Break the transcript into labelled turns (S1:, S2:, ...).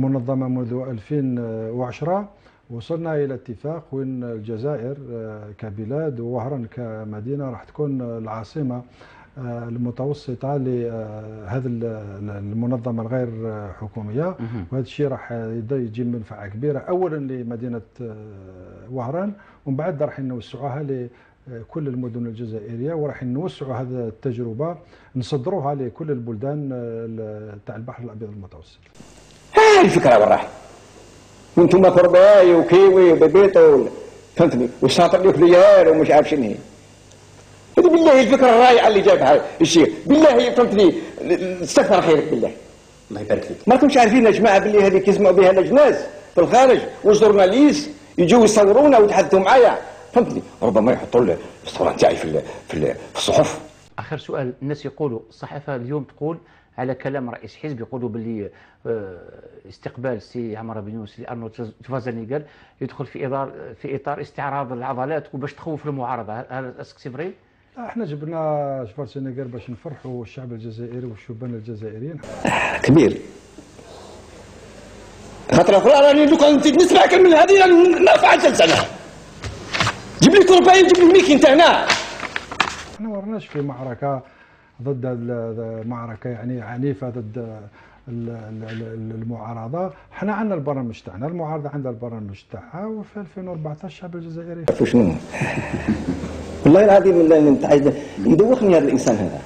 S1: المنظمة منذ 2010. وصلنا إلى اتفاق وين الجزائر كبلاد ووهران كمدينة راح تكون العاصمة المتوسطة لهذه المنظمة الغير حكومية. وهذا الشيء راح يجيب منفعة كبيرة أولا لمدينة وهران، ومن بعد راح نوسعوها لكل المدن الجزائرية، وراح نوسعوا هذه التجربة نصدروها لكل البلدان تاع البحر الأبيض المتوسط.
S2: هاي الفكرة والراحة، وانتم كرباي وكيوي وبيبيطو فهمتني والشاطر نيوكليير ومش عارف شنو هي. هذه بالله الفكرة الرائعة اللي جابها الشيخ، بالله فهمتني استغفر خيرك بالله.
S3: الله يبارك فيك.
S2: ما كنتش عارفين يا جماعة باللي هذه كيسمعوا بها الناس في الخارج والجورناليست يجوا يصورونا ويتحدثوا معايا فهمتني، ربما يحطوا الصورة نتاعي في الصحف.
S3: آخر سؤال، الناس يقولوا الصحافة اليوم تقول على كلام رئيس حزب، يقولوا باللي استقبال السي عمر بن يونس لأرنولد شوازينيغر يدخل في إطار استعراض العضلات وباش تخوف المعارضة، هل سي فري؟
S1: احنا جبنا شوارزنيغر باش نفرحوا الشعب الجزائري والشبان الجزائريين.
S2: كبير. خاطر اخرى راني لو كان نسمع كلمه هذه نرفع الجلسه. جيب لي كورباين، جيب لي ميكي انت هنا.
S1: احنا ما رناش في معركه ضد معركه يعني عنيفه ضد المعارضه. احنا عندنا البرامج تاعنا، المعارضه عندها البرامج تاعها، وفي 2014 الشعب الجزائري
S2: شنو والله العظيم يدوخني هذا الانسان هذا.